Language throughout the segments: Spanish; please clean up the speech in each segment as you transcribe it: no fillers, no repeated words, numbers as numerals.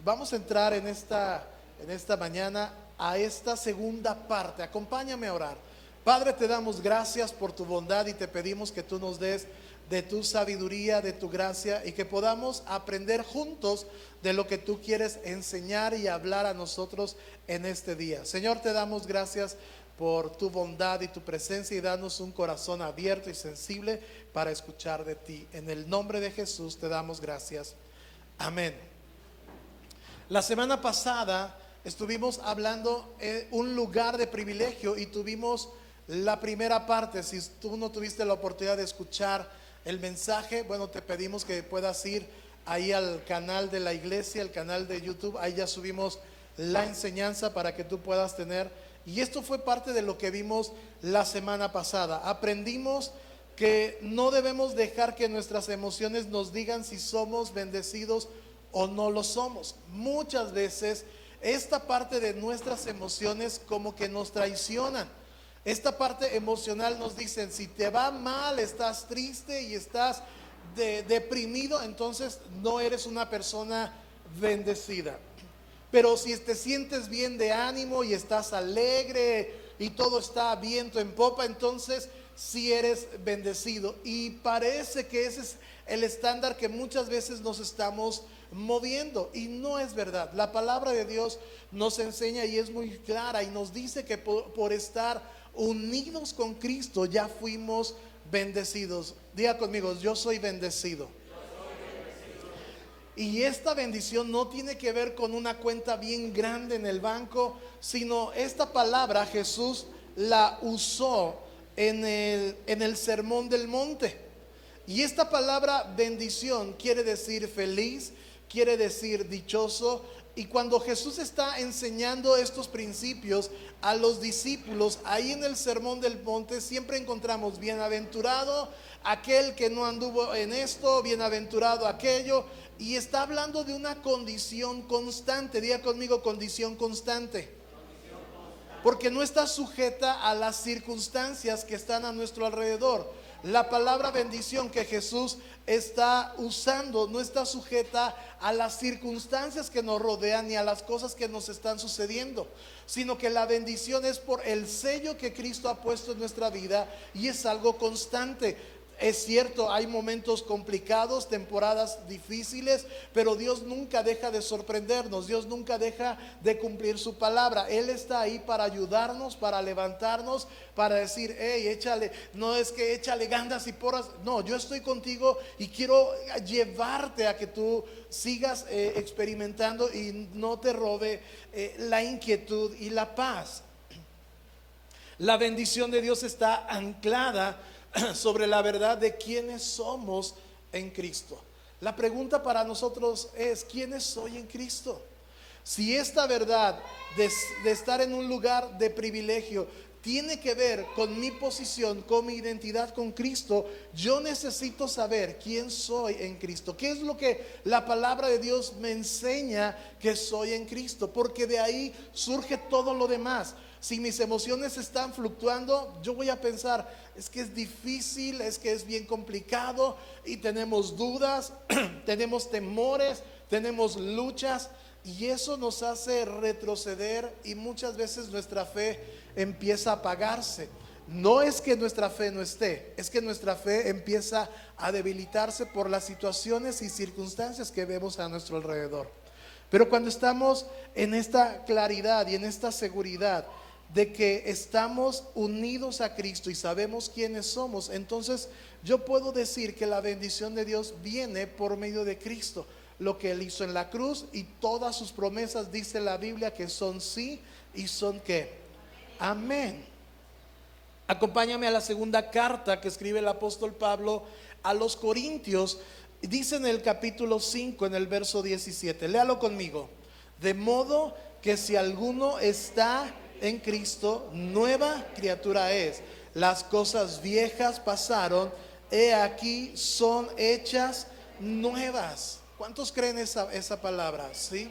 vamos a entrar en esta mañana a esta segunda parte. Acompáñame a orar. Padre, te damos gracias por tu bondad y te pedimos que tú nos des de tu sabiduría, de tu gracia, y que podamos aprender juntos de lo que tú quieres enseñar y hablar a nosotros en este día. Señor, te damos gracias por tu bondad y tu presencia, y danos un corazón abierto y sensible para escuchar de ti. En el nombre de Jesús te damos gracias. Amén. La semana pasada estuvimos hablando un lugar de privilegio y tuvimos la primera parte. Si tú no tuviste la oportunidad de escuchar el mensaje, bueno, te pedimos que puedas ir ahí al canal de la iglesia, el canal de YouTube. Ahí ya subimos la enseñanza para que tú puedas tener. Y esto fue parte de lo que vimos la semana pasada. Aprendimos que no debemos dejar que nuestras emociones nos digan si somos bendecidos o no lo somos. Muchas veces esta parte de nuestras emociones como que nos traicionan. Esta parte emocional nos dicen: si te va mal, estás triste y estás deprimido, entonces no eres una persona bendecida. Pero si te sientes bien de ánimo y estás alegre y todo está viento en popa, entonces sí eres bendecido. Y parece que ese es el estándar que muchas veces nos estamos moviendo, y no es verdad. La palabra de Dios nos enseña y es muy clara, y nos dice que por estar unidos con Cristo ya fuimos bendecidos. Diga conmigo: yo soy bendecido. Y esta bendición no tiene que ver con una cuenta bien grande en el banco, sino esta palabra Jesús la usó en el Sermón del Monte. Y esta palabra bendición quiere decir feliz, quiere decir dichoso. Y cuando Jesús está enseñando estos principios a los discípulos, ahí en el Sermón del Monte siempre encontramos: bienaventurado aquel que no anduvo en esto, bienaventurado aquello. Y está hablando de una condición constante. Diga conmigo: condición constante. Porque no está sujeta a las circunstancias que están a nuestro alrededor. La palabra bendición que Jesús está usando no está sujeta a las circunstancias que nos rodean ni a las cosas que nos están sucediendo, sino que la bendición es por el sello que Cristo ha puesto en nuestra vida, y es algo constante. Es cierto, hay momentos complicados, temporadas difíciles, pero Dios nunca deja de sorprendernos. Dios nunca deja de cumplir su palabra. Él está ahí para ayudarnos, para levantarnos, para decir: hey, échale, no es que échale ganas y porras. No, yo estoy contigo y quiero llevarte a que tú sigas experimentando y no te robe la inquietud y la paz. La bendición de Dios está anclada sobre la verdad de quiénes somos en Cristo. La pregunta para nosotros es: ¿quiénes soy en Cristo? Si esta verdad de estar en un lugar de privilegio tiene que ver con mi posición, con mi identidad con Cristo, yo necesito saber quién soy en Cristo. ¿Qué es lo que la palabra de Dios me enseña que soy en Cristo? Porque de ahí surge todo lo demás. Si mis emociones están fluctuando, yo voy a pensar: es que es difícil, es que es bien complicado, y tenemos dudas, tenemos temores, tenemos luchas, y eso nos hace retroceder, y muchas veces nuestra fe empieza a apagarse. No es que nuestra fe no esté, es que nuestra fe empieza a debilitarse por las situaciones y circunstancias que vemos a nuestro alrededor. Pero cuando estamos en esta claridad y en esta seguridad de que estamos unidos a Cristo y sabemos quiénes somos, entonces yo puedo decir que la bendición de Dios viene por medio de Cristo, lo que Él hizo en la cruz, y todas sus promesas, dice la Biblia, que son sí y son ¿qué? Amén. Acompáñame a la segunda carta que escribe el apóstol Pablo a los Corintios. Dice en el capítulo 5, en el verso 17, léalo conmigo: de modo que si alguno está en Cristo, nueva criatura es. Las cosas viejas pasaron, he aquí son hechas nuevas. ¿Cuántos creen esa palabra? ¿Sí?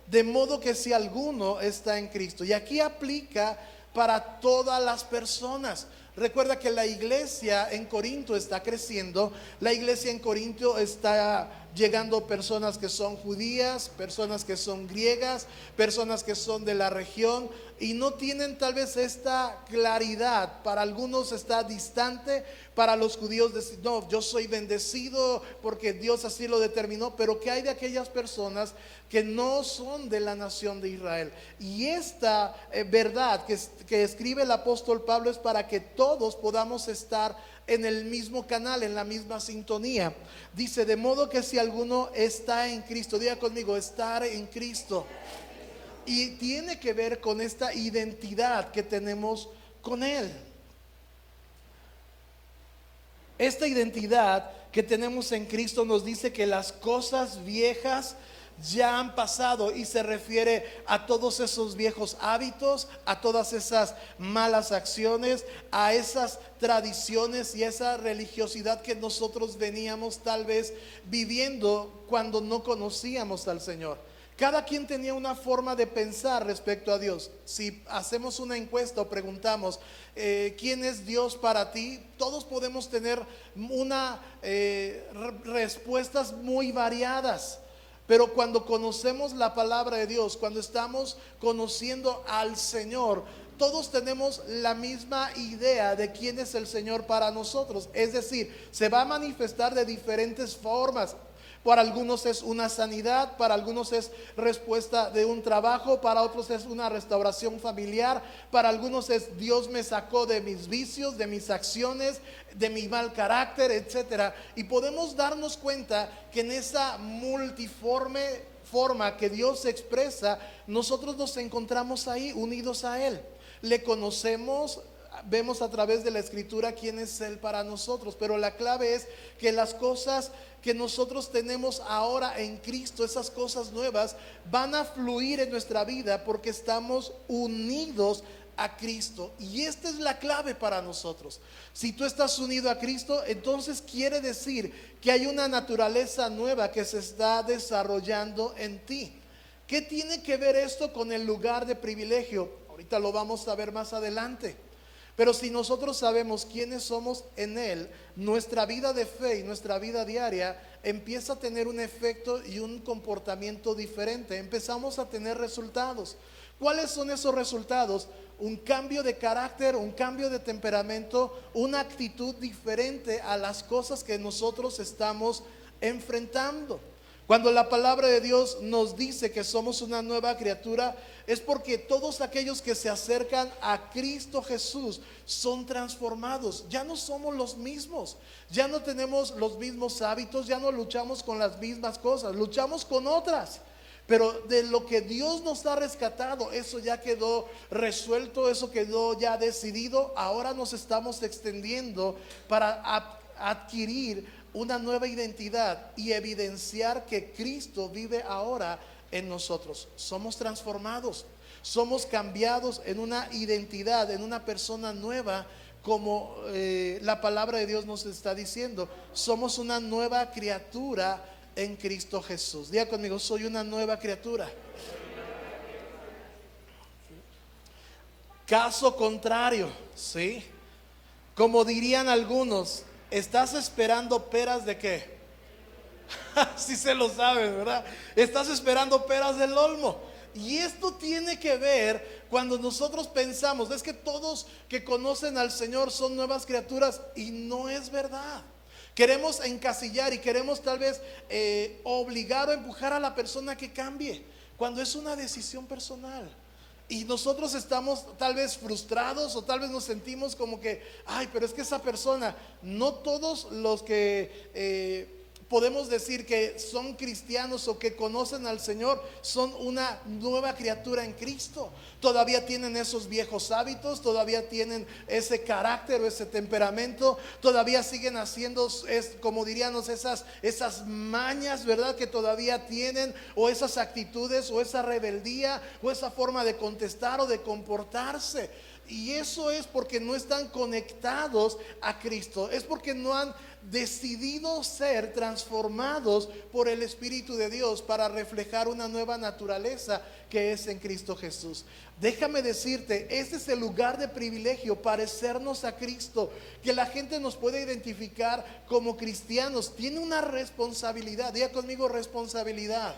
De modo que si alguno está en Cristo. Y aquí aplica para todas las personas. Recuerda que la iglesia en Corinto está creciendo. La iglesia en Corinto está llegando personas que son judías, personas que son griegas, personas que son de la región y no tienen tal vez esta claridad. Para algunos está distante, para los judíos decir, no, yo soy bendecido porque Dios así lo determinó, pero ¿qué hay de aquellas personas que no son de la nación de Israel? Y esta verdad que escribe el apóstol Pablo es para que todos podamos estar en el mismo canal, en la misma sintonía. Dice, de modo que si alguno está en Cristo, diga conmigo, estar en Cristo. Y tiene que ver con esta identidad que tenemos con Él. Esta identidad que tenemos en Cristo nos dice que las cosas viejas ya han pasado, y se refiere a todos esos viejos hábitos, a todas esas malas acciones, a esas tradiciones y esa religiosidad que nosotros veníamos tal vez viviendo cuando no conocíamos al Señor. Cada quien tenía una forma de pensar respecto a Dios. Si hacemos una encuesta o preguntamos ¿quién es Dios para ti? Todos podemos tener respuestas muy variadas. Pero cuando conocemos la palabra de Dios, cuando estamos conociendo al Señor, todos tenemos la misma idea de quién es el Señor para nosotros. Es decir, se va a manifestar de diferentes formas. Para algunos es una sanidad, para algunos es respuesta de un trabajo, para otros es una restauración familiar, para algunos es Dios me sacó de mis vicios, de mis acciones, de mi mal carácter, etcétera. Y podemos darnos cuenta que en esa multiforme forma que Dios se expresa, nosotros nos encontramos ahí unidos a Él. Le conocemos, vemos a través de la escritura quién es Él para nosotros, pero la clave es que las cosas que nosotros tenemos ahora en Cristo, esas cosas nuevas, van a fluir en nuestra vida porque estamos unidos a Cristo. Y esta es la clave para nosotros. Si tú estás unido a Cristo, entonces quiere decir que hay una naturaleza nueva que se está desarrollando en ti. ¿Qué tiene que ver esto con el lugar de privilegio? Ahorita lo vamos a ver más adelante. Pero si nosotros sabemos quiénes somos en Él, nuestra vida de fe y nuestra vida diaria empieza a tener un efecto y un comportamiento diferente. Empezamos a tener resultados. ¿Cuáles son esos resultados? Un cambio de carácter, un cambio de temperamento, una actitud diferente a las cosas que nosotros estamos enfrentando. Cuando la palabra de Dios nos dice que somos una nueva criatura, es porque todos aquellos que se acercan a Cristo Jesús son transformados. Ya no somos los mismos, ya no tenemos los mismos hábitos, ya no luchamos con las mismas cosas, luchamos con otras. Pero de lo que Dios nos ha rescatado, eso ya quedó resuelto, eso quedó ya decidido. Ahora nos estamos extendiendo para adquirir una nueva identidad y evidenciar que Cristo vive ahora en nosotros. Somos transformados, somos cambiados en una identidad, en una persona nueva, como la palabra de Dios nos está diciendo. Somos una nueva criatura en Cristo Jesús. Diga conmigo, soy una nueva criatura. Caso contrario, ¿sí? Como dirían algunos, ¿estás esperando peras de qué? Si se lo saben, ¿verdad? Estás esperando peras del olmo. Y esto tiene que ver cuando nosotros pensamos, es que todos que conocen al Señor son nuevas criaturas, y no es verdad. Queremos encasillar y queremos tal vez obligar o empujar a la persona que cambie, cuando es una decisión personal. Y nosotros estamos tal vez frustrados, o tal vez nos sentimos como que, ay, pero es que esa persona, no todos los que podemos decir que son cristianos o que conocen al Señor son una nueva criatura en Cristo. Todavía tienen esos viejos hábitos, todavía tienen ese carácter o ese temperamento, todavía siguen haciendo, como diríamos, esas mañas, ¿verdad? Que todavía tienen, o esas actitudes, o esa rebeldía, o esa forma de contestar o de comportarse. Y eso es porque no están conectados a Cristo, es porque no han decidido ser transformados por el Espíritu de Dios para reflejar una nueva naturaleza que es en Cristo Jesús. Déjame decirte, este es el lugar de privilegio, parecernos a Cristo, que la gente nos puede identificar como cristianos. Tiene una responsabilidad, diga conmigo responsabilidad.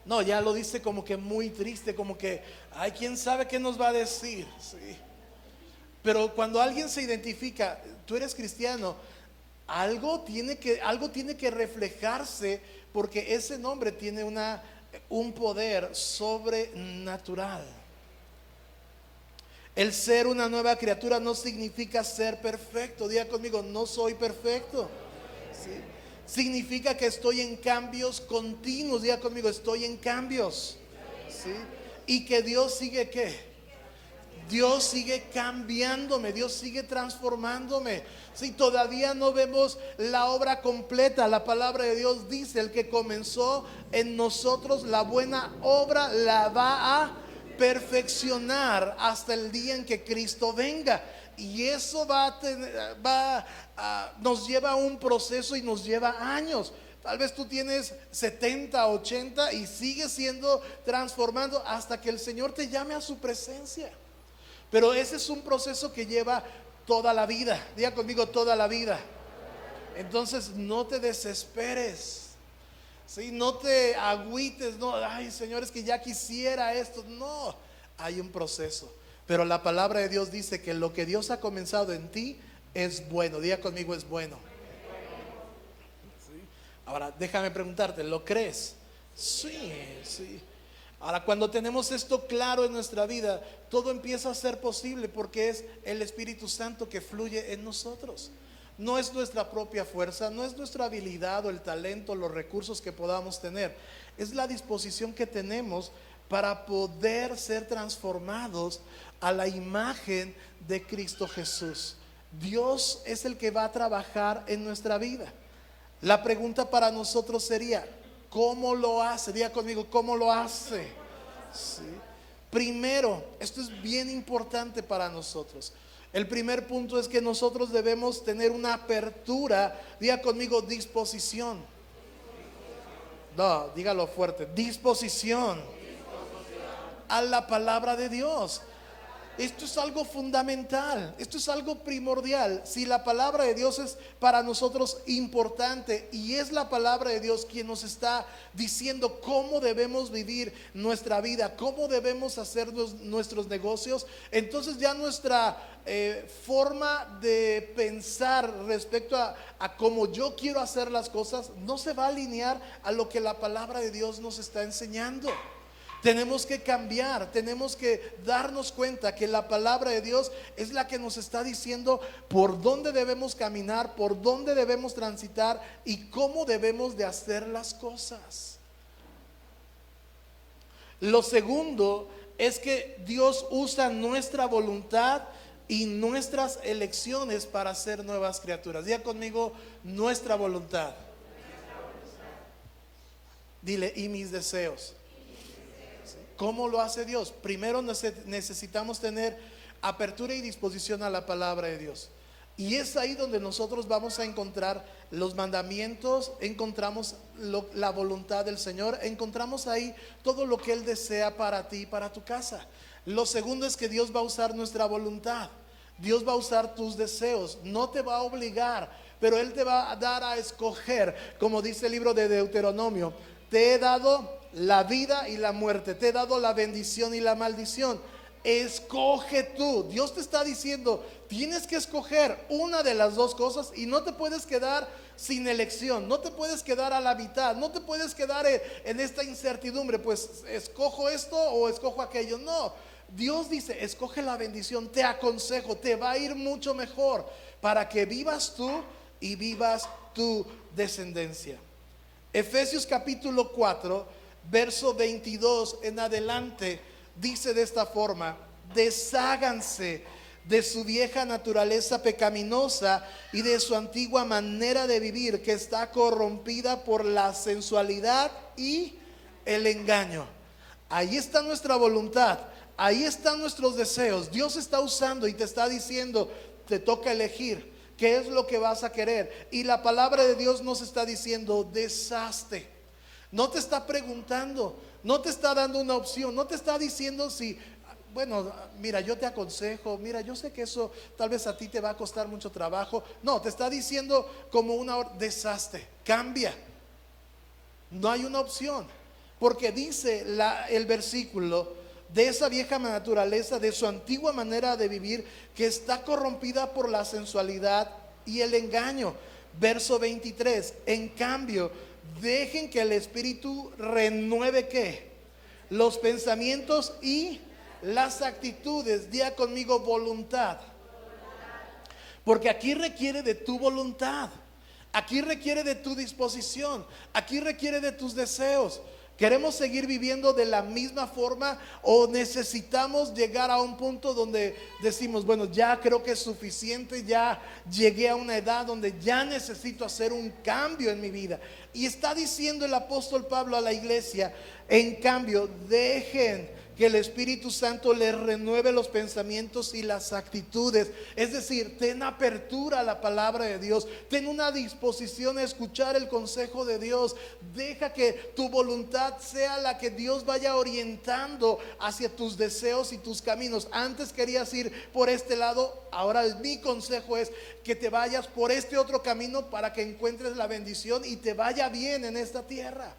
No, ya lo dice como que muy triste, como que, ay, quién sabe qué nos va a decir. Sí. Pero cuando alguien se identifica, tú eres cristiano, algo tiene que reflejarse, porque ese nombre tiene un poder sobrenatural. El ser una nueva criatura no significa ser perfecto. Diga conmigo, no soy perfecto. ¿Sí? Significa que estoy en cambios continuos. Diga conmigo, estoy en cambios. ¿Sí? Y que Dios sigue ¿qué? Dios sigue cambiándome, Dios sigue transformándome. Si todavía no vemos la obra completa, la palabra de Dios dice: el que comenzó en nosotros la buena obra la va a perfeccionar hasta el día en que Cristo venga. Y eso nos lleva a un proceso y nos lleva años. Tal vez tú tienes 70, 80 y sigues siendo transformando hasta que el Señor te llame a su presencia. Pero ese es un proceso que lleva toda la vida. Diga conmigo, toda la vida. Entonces no te desesperes, ¿sí? No te agüites, no, ay Señor, es que ya quisiera esto. No, hay un proceso. Pero la palabra de Dios dice que lo que Dios ha comenzado en ti es bueno. Diga conmigo, es bueno. ¿Sí? Ahora déjame preguntarte, ¿lo crees? Sí, sí. Ahora, cuando tenemos esto claro en nuestra vida, todo empieza a ser posible, porque es el Espíritu Santo que fluye en nosotros. No es nuestra propia fuerza, no es nuestra habilidad o el talento, los recursos que podamos tener. Es la disposición que tenemos para poder ser transformados a la imagen de Cristo Jesús. Dios es el que va a trabajar en nuestra vida. La pregunta para nosotros sería: ¿cómo lo hace? Diga conmigo, ¿cómo lo hace? ¿Sí? Primero, esto es bien importante para nosotros. El primer punto es que nosotros debemos tener una apertura. Diga conmigo, disposición. No, dígalo fuerte, disposición a la palabra de Dios. Esto es algo fundamental, esto es algo primordial. Si la palabra de Dios es para nosotros importante, y es la palabra de Dios quien nos está diciendo cómo debemos vivir nuestra vida, cómo debemos hacer nuestros negocios, entonces ya nuestra forma de pensar respecto a cómo yo quiero hacer las cosas no se va a alinear a lo que la palabra de Dios nos está enseñando. Tenemos que cambiar, tenemos que darnos cuenta que la palabra de Dios es la que nos está diciendo por dónde debemos caminar, por dónde debemos transitar y cómo debemos de hacer las cosas. Lo segundo es que Dios usa nuestra voluntad y nuestras elecciones para ser nuevas criaturas. Diga conmigo, nuestra voluntad. Dile, y mis deseos. ¿Cómo lo hace Dios? Primero necesitamos tener apertura y disposición a la palabra de Dios. Y es ahí donde nosotros vamos a encontrar los mandamientos, encontramos la voluntad del Señor, encontramos ahí todo lo que Él desea para ti y para tu casa. Lo segundo es que Dios va a usar nuestra voluntad. Dios va a usar tus deseos, no te va a obligar, pero Él te va a dar a escoger, como dice el libro de Deuteronomio: te he dado la vida y la muerte, te he dado la bendición y la maldición. Escoge tú. Dios te está diciendo, tienes que escoger una de las dos cosas y no te puedes quedar sin elección, no te puedes quedar a la mitad, no te puedes quedar en esta incertidumbre, pues escojo esto o escojo aquello. No, Dios dice, escoge la bendición, te aconsejo, te va a ir mucho mejor para que vivas tú y vivas tu descendencia. Efesios capítulo 4 verso 22 en adelante dice de esta forma: desháganse de su vieja naturaleza pecaminosa y de su antigua manera de vivir, que está corrompida por la sensualidad y el engaño. Ahí está nuestra voluntad, ahí están nuestros deseos. Dios está usando y te está diciendo, te toca elegir. ¿Qué es lo que vas a querer? Y la palabra de Dios nos está diciendo, deshazte. No te está preguntando, no te está dando una opción, no te está diciendo si, bueno, mira, yo te aconsejo, mira, yo sé que eso tal vez a ti te va a costar mucho trabajo. No, te está diciendo como deshazte, cambia. No hay una opción, porque dice el versículo, de esa vieja naturaleza, de su antigua manera de vivir, que está corrompida por la sensualidad y el engaño. Verso 23, en cambio, dejen que el Espíritu renueve ¿qué? Los pensamientos y las actitudes. Diga conmigo, voluntad. Porque aquí requiere de tu voluntad. Aquí requiere de tu disposición. Aquí requiere de tus deseos. ¿Queremos seguir viviendo de la misma forma o necesitamos llegar a un punto donde decimos, bueno, ya creo que es suficiente, ya llegué a una edad donde ya necesito hacer un cambio en mi vida? Y está diciendo el apóstol Pablo a la iglesia, en cambio, dejen que el Espíritu Santo les renueve los pensamientos y las actitudes. Es decir, ten apertura a la palabra de Dios, ten una disposición a escuchar el consejo de Dios. Deja que tu voluntad sea la que Dios vaya orientando hacia tus deseos y tus caminos. Antes querías ir por este lado, ahora mi consejo es que te vayas por este otro camino para que encuentres la bendición y te vaya bien en esta tierra.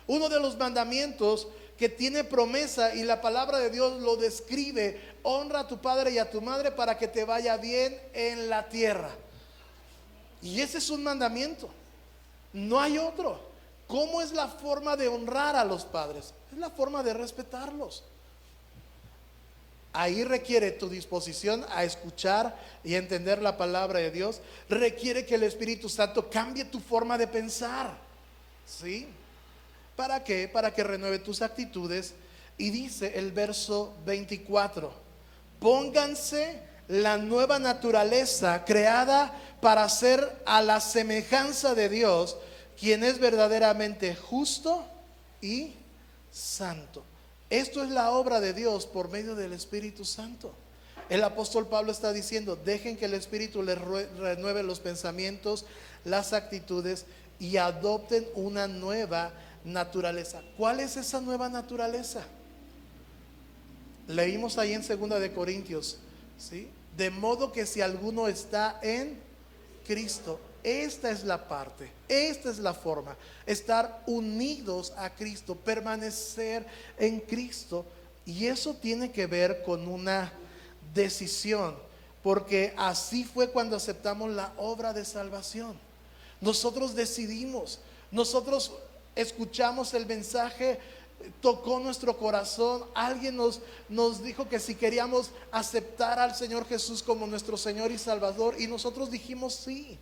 Uno de los mandamientos que tiene promesa y la palabra de Dios lo describe: honra a tu padre y a tu madre para que te vaya bien en la tierra. Y ese es un mandamiento, no hay otro. ¿Cómo es la forma de honrar a los padres? Es la forma de respetarlos. Ahí requiere tu disposición a escuchar y a entender la palabra de Dios. Requiere que el Espíritu Santo cambie tu forma de pensar, ¿sí? ¿Para qué? Para que renueve tus actitudes. Y dice el verso 24: pónganse la nueva naturaleza creada para ser a la semejanza de Dios, quien es verdaderamente justo y santo. Esto es la obra de Dios por medio del Espíritu Santo. El apóstol Pablo está diciendo, dejen que el Espíritu les renueve los pensamientos, las actitudes, y adopten una nueva naturaleza. ¿Cuál es esa nueva naturaleza? Leímos ahí en 2 de Corintios, ¿sí? De modo que si alguno está en Cristo, esta es la parte, esta es la forma: estar unidos a Cristo, permanecer en Cristo. Y eso tiene que ver con una decisión, porque así fue cuando aceptamos la obra de salvación. Nosotros decidimos, nosotros escuchamos el mensaje, tocó nuestro corazón, alguien nos dijo que si queríamos aceptar al Señor Jesús como nuestro Señor y Salvador, y nosotros dijimos sí.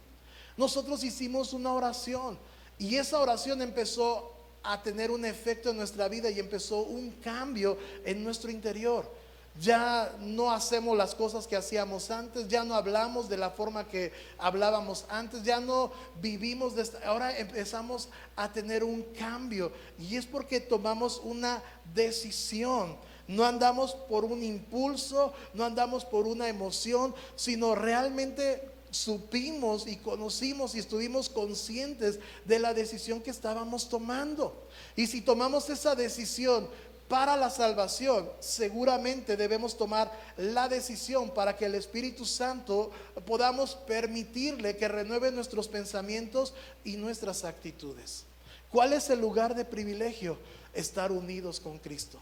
Nosotros hicimos una oración y esa oración empezó a tener un efecto en nuestra vida y empezó un cambio en nuestro interior. Ya no hacemos las cosas que hacíamos antes, ya no hablamos de la forma que hablábamos antes, ya no vivimos ahora empezamos a tener un cambio, y es porque tomamos una decisión. No andamos por un impulso, no andamos por una emoción, sino realmente supimos y conocimos y estuvimos conscientes de la decisión que estábamos tomando. Y si tomamos esa decisión para la salvación, seguramente debemos tomar la decisión para que el Espíritu Santo podamos permitirle que renueve nuestros pensamientos y nuestras actitudes. ¿Cuál es el lugar de privilegio? Estar unidos con Cristo.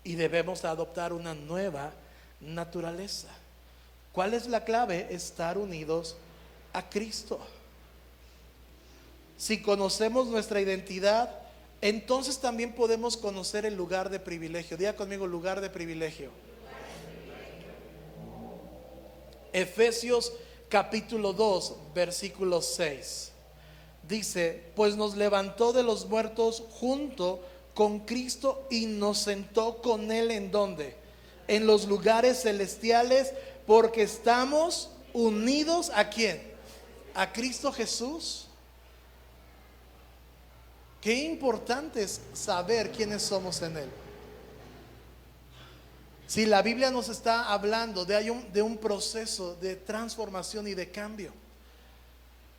Y debemos adoptar una nueva naturaleza. ¿Cuál es la clave? Estar unidos a Cristo. Si conocemos nuestra identidad, entonces también podemos conocer el lugar de privilegio. Diga conmigo, lugar de privilegio. Efesios capítulo 2, versículo 6. Dice, pues nos levantó de los muertos junto con Cristo y nos sentó con Él ¿en dónde? En los lugares celestiales, porque estamos unidos ¿a quién? A Cristo Jesús. Qué importante es saber quiénes somos en Él. Si la Biblia nos está hablando de un proceso de transformación y de cambio,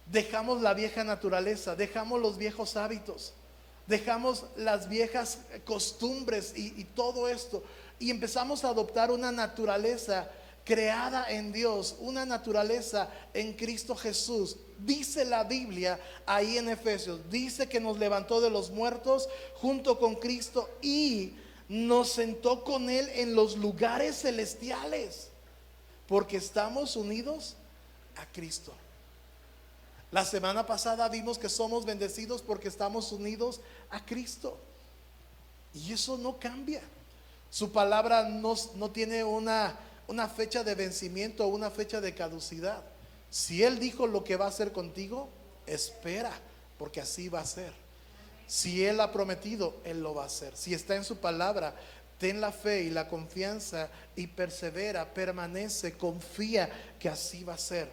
dejamos la vieja naturaleza, dejamos los viejos hábitos, dejamos las viejas costumbres y todo esto, y empezamos a adoptar una naturaleza creada en Dios, una naturaleza en Cristo Jesús. Dice la Biblia ahí en Efesios, dice que nos levantó de los muertos junto con Cristo y nos sentó con Él en los lugares celestiales, porque estamos unidos a Cristo. La semana pasada vimos que somos bendecidos porque estamos unidos a Cristo. Y eso no cambia. Su palabra no tiene una fecha de vencimiento o una fecha de caducidad. Si Él dijo lo que va a hacer contigo, espera, porque así va a ser. Si Él ha prometido, Él lo va a hacer. Si está en su palabra, ten la fe y la confianza y persevera, permanece, confía que así va a ser.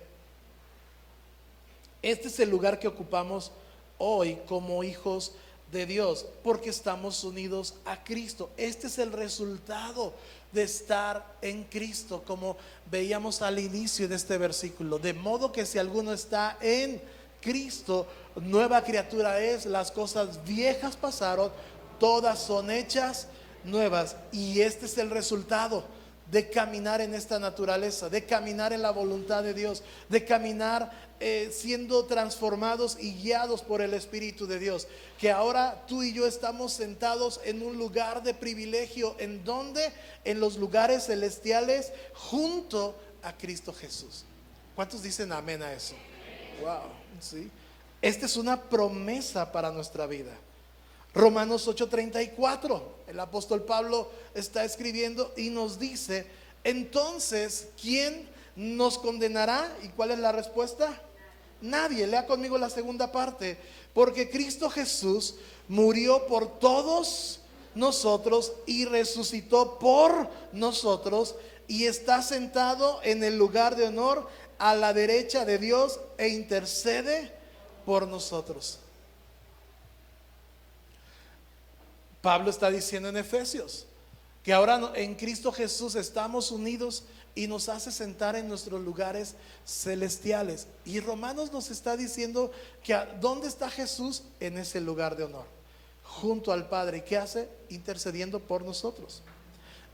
Este es el lugar que ocupamos hoy como hijos de Dios, porque estamos unidos a Cristo. Este es el resultado de estar en Cristo, como veíamos al inicio de este versículo. De modo que si alguno está en Cristo, nueva criatura es, las cosas viejas pasaron, todas son hechas nuevas. Y este es el resultado de caminar en esta naturaleza, de caminar en la voluntad de Dios, de caminar siendo transformados y guiados por el Espíritu de Dios. Que ahora tú y yo estamos sentados en un lugar de privilegio. ¿En donde? En los lugares celestiales junto a Cristo Jesús. ¿Cuántos dicen amén a eso? Wow, ¿sí? Esta es una promesa para nuestra vida. Romanos 8:34, el apóstol Pablo está escribiendo y nos dice: entonces, ¿quién nos condenará? ¿Y cuál es la respuesta? Nadie. Lea conmigo la segunda parte. Porque Cristo Jesús murió por todos nosotros y resucitó por nosotros y está sentado en el lugar de honor a la derecha de Dios e intercede por nosotros. Pablo está diciendo en Efesios que ahora en Cristo Jesús estamos unidos y nos hace sentar en nuestros lugares celestiales. Y Romanos nos está diciendo que ¿dónde está Jesús? En ese lugar de honor, junto al Padre. ¿Y qué hace? Intercediendo por nosotros.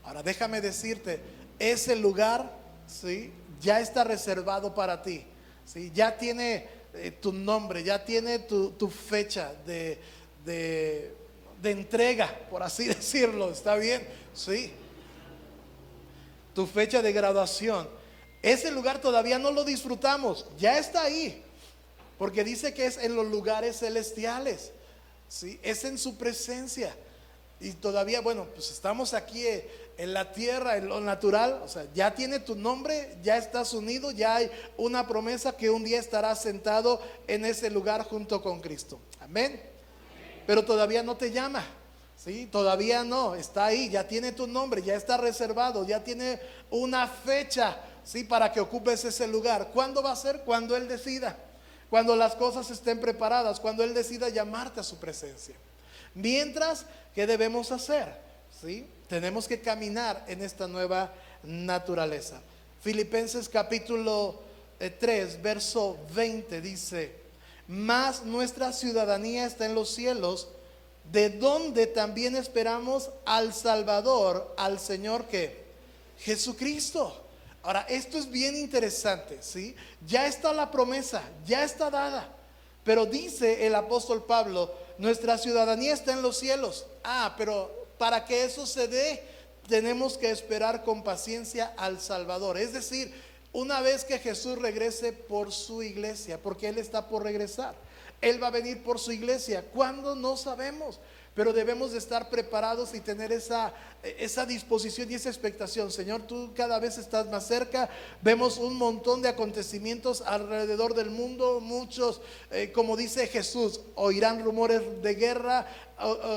Ahora déjame decirte, ese lugar, ¿sí?, ya está reservado para ti, ¿sí? Ya tiene tu nombre, ya tiene tu fecha de entrega, por así decirlo. ¿Está bien? Sí. Tu fecha de graduación. Ese lugar todavía no lo disfrutamos, ya está ahí, porque dice que es en los lugares celestiales, ¿sí? Es en su presencia. Y todavía, bueno, pues estamos aquí en la tierra, en lo natural. O sea, ya tiene tu nombre, ya estás unido, ya hay una promesa que un día estarás sentado en ese lugar junto con Cristo. Amén. Pero todavía no te llama, ¿sí? Todavía no, está ahí, ya tiene tu nombre, ya está reservado, ya tiene una fecha, ¿sí?, para que ocupes ese lugar. ¿Cuándo va a ser? Cuando Él decida, cuando las cosas estén preparadas, cuando Él decida llamarte a su presencia. Mientras, ¿qué debemos hacer? ¿Sí? Tenemos que caminar en esta nueva naturaleza. Filipenses capítulo 3, verso 20 dice: mas nuestra ciudadanía está en los cielos, de donde también esperamos al Salvador, al Señor que Jesucristo. Ahora, esto es bien interesante, ¿sí? Ya está la promesa, ya está dada, pero dice el apóstol Pablo: nuestra ciudadanía está en los cielos. Pero para que eso se dé, tenemos que esperar con paciencia al Salvador. Es decir, una vez que Jesús regrese por su iglesia, porque Él está por regresar, Él va a venir por su iglesia. ¿Cuándo? No sabemos, pero debemos de estar preparados y tener esa disposición y esa expectación. Señor, tú cada vez estás más cerca. Vemos un montón de acontecimientos alrededor del mundo. Muchos, como dice Jesús, oirán rumores de guerra,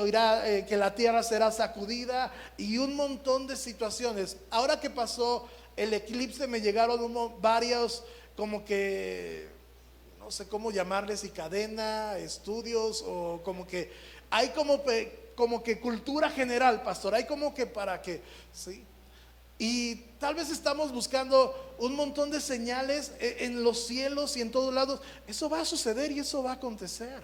oirá que la tierra será sacudida y un montón de situaciones. Ahora que pasó el eclipse, me llegaron varios, como que no sé cómo llamarles, y cadena, estudios, o como que hay como que cultura general, pastor, hay como que para que, ¿sí? Y tal vez estamos buscando un montón de señales en los cielos y en todos lados. Eso va a suceder y eso va a acontecer.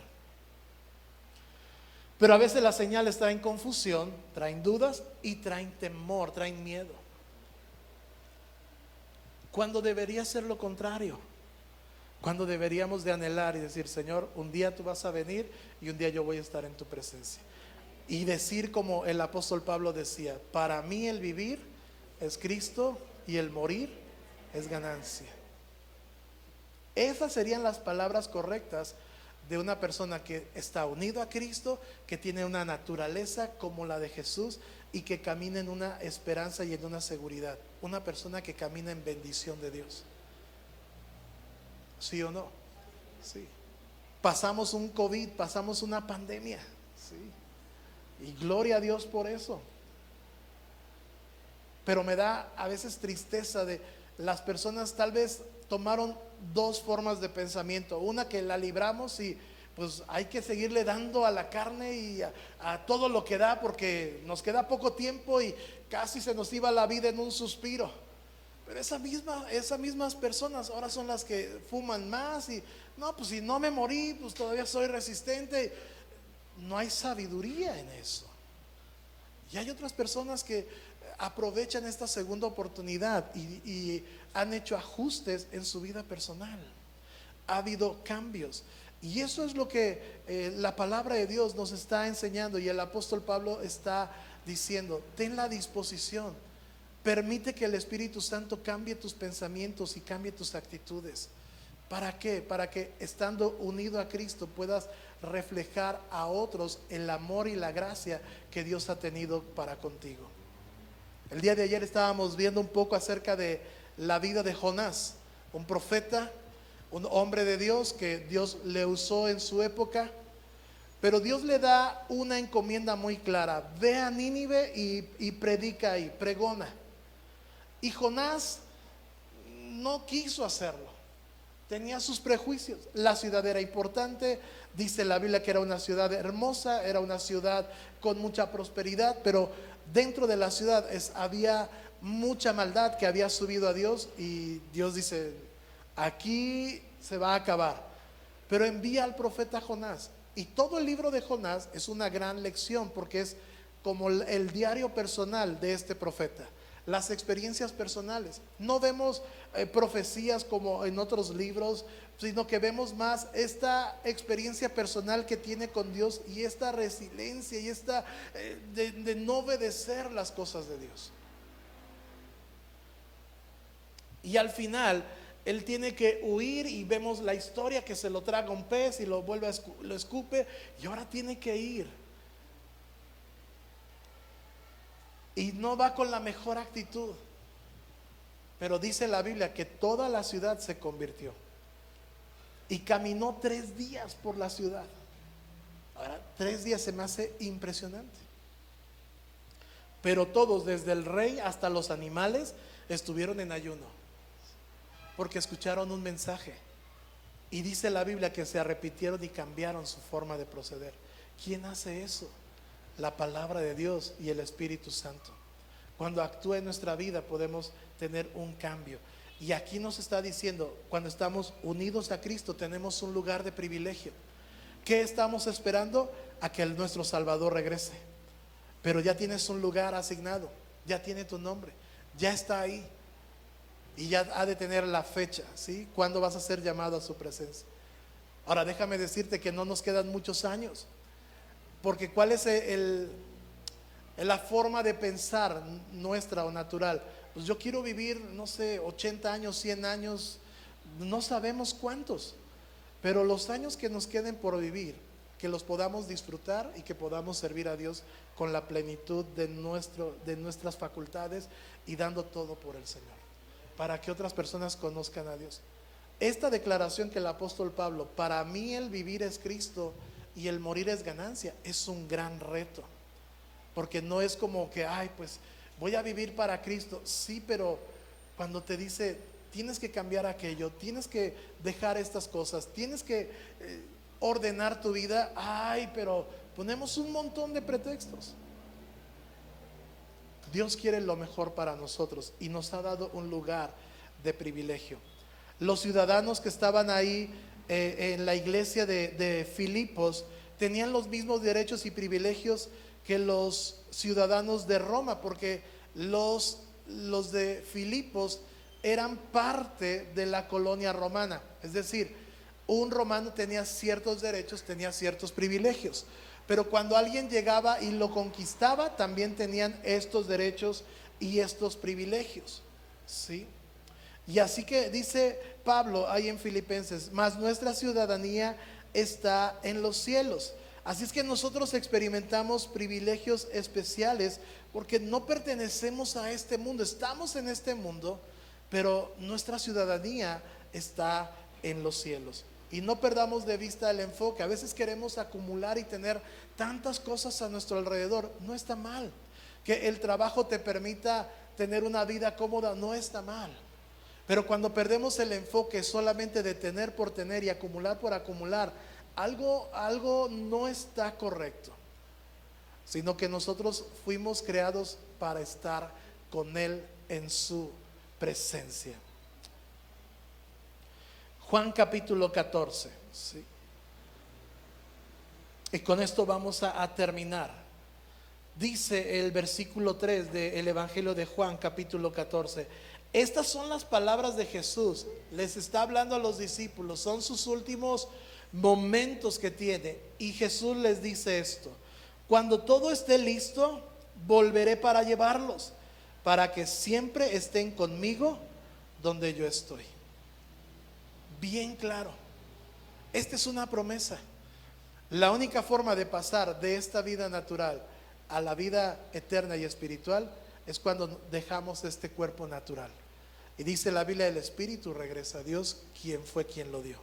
Pero a veces las señales traen confusión, traen dudas y traen temor, traen miedo. Cuando debería ser lo contrario. Cuando deberíamos de anhelar y decir: Señor, un día tú vas a venir y un día yo voy a estar en tu presencia. Y decir como el apóstol Pablo decía: para mí el vivir es Cristo y el morir es ganancia. Esas serían las palabras correctas de una persona que está unido a Cristo, que tiene una naturaleza como la de Jesús y que camina en una esperanza y en una seguridad. Una persona que camina en bendición de Dios. ¿Sí o no? Sí. Pasamos un COVID, pasamos una pandemia, sí. Y gloria a Dios por eso. Pero me da a veces tristeza de las personas. Tal vez tomaron dos formas de pensamiento. Una, que la libramos y pues hay que seguirle dando a la carne y a todo lo que da, porque nos queda poco tiempo y casi se nos iba la vida en un suspiro. Pero esas mismas personas ahora son las que fuman más y no, pues si no me morí, pues todavía soy resistente. No hay sabiduría en eso. Y hay otras personas que aprovechan esta segunda oportunidad y han hecho ajustes en su vida personal. Ha habido cambios. Y eso es lo que la palabra de Dios nos está enseñando. Y el apóstol Pablo está diciendo: ten la disposición. Permite que el Espíritu Santo cambie tus pensamientos y cambie tus actitudes. ¿Para qué? Para que estando unido a Cristo puedas reflejar a otros el amor y la gracia que Dios ha tenido para contigo. El día de ayer estábamos viendo un poco acerca de la vida de Jonás, un profeta, un hombre de Dios que Dios le usó en su época. Pero Dios le da una encomienda muy clara: ve a Nínive y predica ahí, pregona. Y Jonás no quiso hacerlo. Tenía sus prejuicios. La ciudad era importante, dice la Biblia que era una ciudad hermosa, era una ciudad con mucha prosperidad, pero dentro de la ciudad había mucha maldad que había subido a Dios. Y Dios dice: aquí se va a acabar. Pero envía al profeta Jonás. Y todo el libro de Jonás es una gran lección, porque es como el diario personal de este profeta, las experiencias personales. No vemos profecías como en otros libros, sino que vemos más esta experiencia personal que tiene con Dios y esta resiliencia y esta de no obedecer las cosas de Dios. Y al final él tiene que huir y vemos la historia, que se lo traga un pez y lo vuelve lo escupe, y ahora tiene que ir. Y no va con la mejor actitud. Pero dice la Biblia que toda la ciudad se convirtió. Y caminó 3 días por la ciudad. Ahora, 3 días se me hace impresionante. Pero todos, desde el rey hasta los animales, estuvieron en ayuno, porque escucharon un mensaje. Y dice la Biblia que se arrepintieron y cambiaron su forma de proceder. ¿Quién hace eso? La palabra de Dios y el Espíritu Santo. Cuando actúa en nuestra vida podemos tener un cambio. Y aquí nos está diciendo: cuando estamos unidos a Cristo tenemos un lugar de privilegio. ¿Qué estamos esperando? A que nuestro Salvador regrese. Pero ya tienes un lugar asignado, ya tiene tu nombre, ya está ahí. Y ya ha de tener la fecha, ¿sí? ¿Cuándo vas a ser llamado a su presencia? Ahora déjame decirte que no nos quedan muchos años. Porque ¿cuál es la forma de pensar nuestra o natural? Pues yo quiero vivir, no sé, 80 años, 100 años, no sabemos cuántos. Pero los años que nos queden por vivir, que los podamos disfrutar y que podamos servir a Dios con la plenitud de nuestras facultades y dando todo por el Señor, para que otras personas conozcan a Dios. Esta declaración que el apóstol Pablo: para mí el vivir es Cristo y el morir es ganancia, es un gran reto. Porque no es como que, ay, pues voy a vivir para Cristo. Sí, pero cuando te dice: tienes que cambiar aquello, tienes que dejar estas cosas, tienes que ordenar tu vida, ay, pero ponemos un montón de pretextos. Dios quiere lo mejor para nosotros y nos ha dado un lugar de privilegio. Los ciudadanos que estaban ahí en la iglesia de Filipos tenían los mismos derechos y privilegios que los ciudadanos de Roma, porque los de Filipos eran parte de la colonia romana. Es decir, un romano tenía ciertos derechos, tenía ciertos privilegios, pero cuando alguien llegaba y lo conquistaba, también tenían estos derechos y estos privilegios, ¿sí? Y así que dice Pablo ahí en Filipenses: mas nuestra ciudadanía está en los cielos. Así es que nosotros experimentamos privilegios especiales porque no pertenecemos a este mundo. Estamos en este mundo, pero nuestra ciudadanía está en los cielos. Y no perdamos de vista el enfoque. A veces queremos acumular y tener tantas cosas a nuestro alrededor. No está mal. Que el trabajo te permita tener una vida cómoda, no está mal. Pero cuando perdemos el enfoque solamente de tener por tener y acumular por acumular, algo no está correcto. Sino que nosotros fuimos creados para estar con Él en su presencia. Juan capítulo 14, ¿sí? Y con esto vamos a terminar. Dice el versículo 3 del Evangelio de Juan capítulo 14: estas son las palabras de Jesús. Les está hablando a los discípulos, son sus últimos momentos que tiene. Y Jesús les dice esto: cuando todo esté listo, volveré para llevarlos, para que siempre estén conmigo donde yo estoy. Bien claro, esta es una promesa. La única forma de pasar de esta vida natural a la vida eterna y espiritual es cuando dejamos este cuerpo natural. Y dice la Biblia: el espíritu regresa a Dios, quien fue quien lo dio.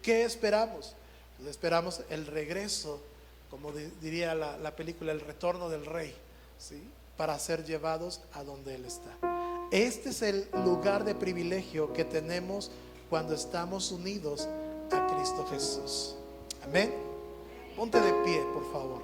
¿Qué esperamos? Pues esperamos el regreso, como diría la película, el retorno del rey, ¿sí? Para ser llevados a donde Él está. Este es el lugar de privilegio que tenemos cuando estamos unidos a Cristo Jesús. Amén. Ponte de pie, por favor.